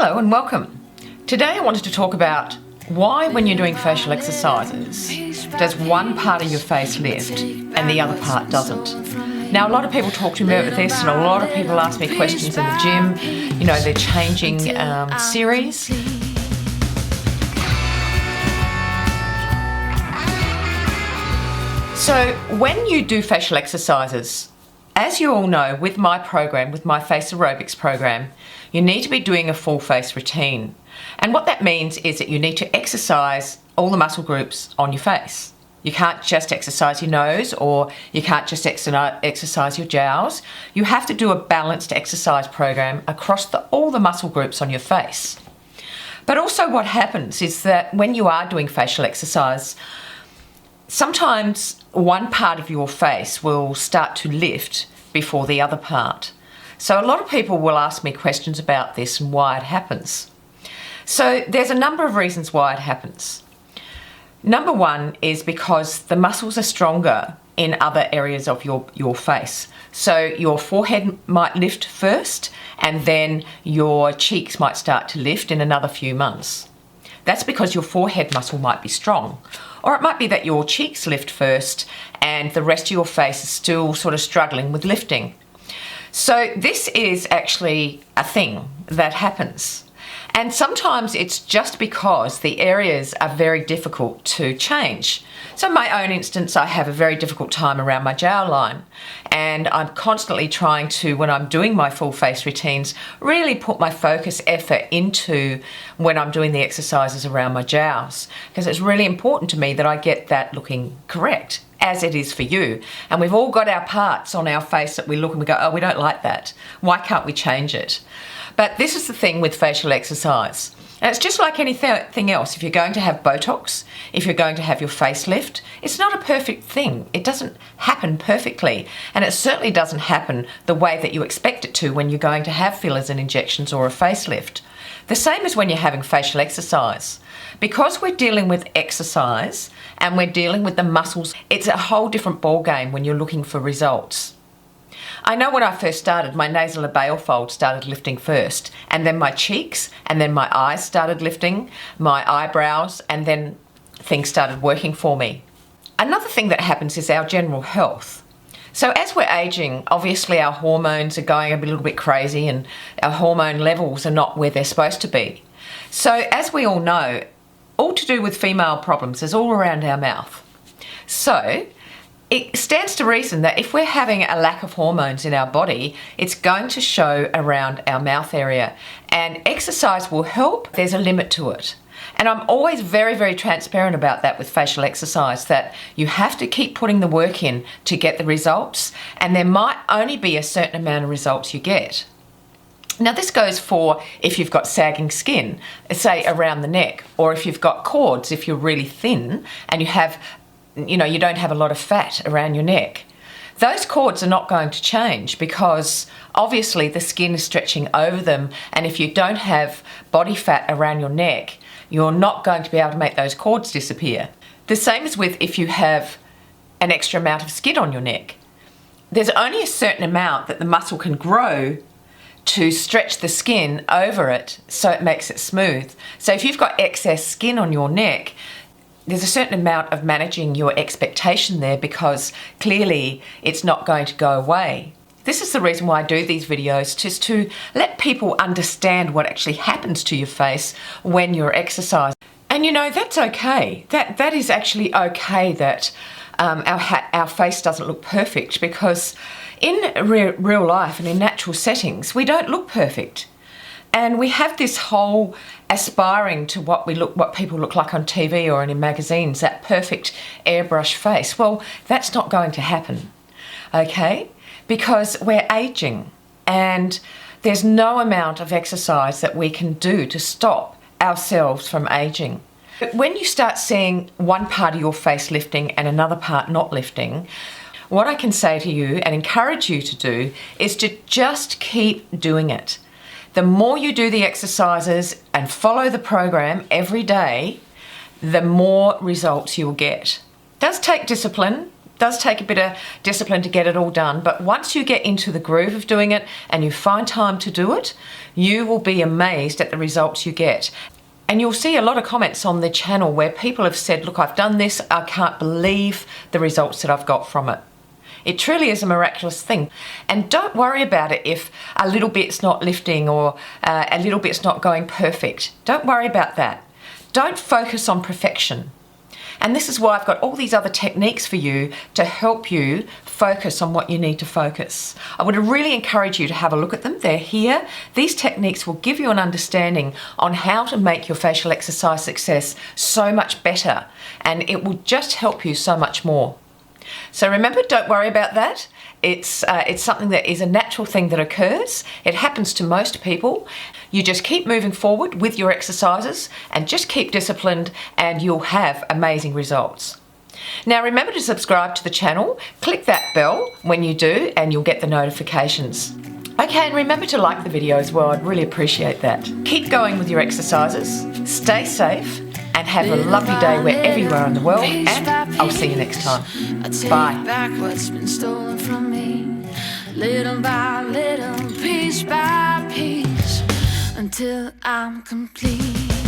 Hello and welcome. Today I wanted to talk about why when you're doing facial exercises does one part of your face lift and the other part doesn't. Now a lot of people talk to me about this and a lot of people ask me questions in the gym. You know, they're changing series. So when you do facial exercises, as you all know, with my program, with my FACEROBICS program, you need to be doing a full face routine. And what that means is that you need to exercise all the muscle groups on your face. You can't just exercise your nose, or you can't just exercise your jowls. You have to do a balanced exercise program across all the muscle groups on your face. But also what happens is that when you are doing facial exercise, sometimes one part of your face will start to lift before the other part. So a lot of people will ask me questions about this and why it happens. So there's a number of reasons why it happens. Number one is because the muscles are stronger in other areas of your face. So your forehead might lift first and then your cheeks might start to lift in another few months. That's because your forehead muscle might be strong. Or it might be that your cheeks lift first and the rest of your face is still sort of struggling with lifting. So this is actually a thing that happens. And sometimes it's just because the areas are very difficult to change. So in my own instance, I have a very difficult time around my jawline. And I'm constantly trying to, when I'm doing my full face routines, really put my focus effort into when I'm doing the exercises around my jowls. Because it's really important to me that I get that looking correct, as it is for you. And we've all got our parts on our face that we look and we go, oh, we don't like that. Why can't we change it? But this is the thing with facial exercise. And it's just like anything else. If you're going to have Botox, if you're going to have your facelift, it's not a perfect thing. It doesn't happen perfectly. And it certainly doesn't happen the way that you expect it to when you're going to have fillers and injections or a facelift. The same as when you're having facial exercise. Because we're dealing with exercise and we're dealing with the muscles, it's a whole different ballgame when you're looking for results. I know when I first started, my nasolabial fold started lifting first, and then my cheeks, and then my eyes started lifting, my eyebrows, and then things started working for me. Another thing that happens is our general health. So as we're aging, obviously our hormones are going a little bit crazy and our hormone levels are not where they're supposed to be. So as we all know, all to do with female problems is all around our mouth. So it stands to reason that if we're having a lack of hormones in our body, it's going to show around our mouth area. And exercise will help. There's a limit to it. And I'm always very, very transparent about that with facial exercise, that you have to keep putting the work in to get the results. And there might only be a certain amount of results you get. Now this goes for if you've got sagging skin, say around the neck, or if you've got cords, if you're really thin and you don't have a lot of fat around your neck. Those cords are not going to change because obviously the skin is stretching over them, and if you don't have body fat around your neck, you're not going to be able to make those cords disappear. The same as with if you have an extra amount of skin on your neck. There's only a certain amount that the muscle can grow to stretch the skin over it so it makes it smooth. So if you've got excess skin on your neck, there's a certain amount of managing your expectation there, because clearly it's not going to go away. This is the reason why I do these videos, just to let people understand what actually happens to your face when you're exercising. And that's okay. That is actually okay that our face doesn't look perfect, because in real life and in natural settings, we don't look perfect. And we have this whole aspiring to what people look like on TV or in magazines, that perfect airbrush face. Well, that's not going to happen, okay? Because we're aging and there's no amount of exercise that we can do to stop ourselves from aging. But when you start seeing one part of your face lifting and another part not lifting, what I can say to you and encourage you to do is to just keep doing it. The more you do the exercises and follow the program every day, the more results you'll get. It does take discipline, does take a bit of discipline to get it all done, but once you get into the groove of doing it and you find time to do it, you will be amazed at the results you get. And you'll see a lot of comments on the channel where people have said, look, I've done this, I can't believe the results that I've got from it. It truly is a miraculous thing. And don't worry about it if a little bit's not lifting or a little bit's not going perfect. Don't worry about that. Don't focus on perfection. And this is why I've got all these other techniques for you to help you focus on what you need to focus. I would really encourage you to have a look at them. They're here. These techniques will give you an understanding on how to make your facial exercise success so much better, and it will just help you so much more. So remember, don't worry about that. It's something that is a natural thing that occurs. It happens to most people. You just keep moving forward with your exercises and just keep disciplined and you'll have amazing results. Now remember to subscribe to the channel. Click that bell when you do and you'll get the notifications. Okay, and remember to like the video as well. I'd really appreciate that. Keep going with your exercises. Stay safe. And have a lovely day wherever you are in the world, and I'll see you next time. Bye. Back what's been stolen from me, little by little, piece by piece, until I'm complete.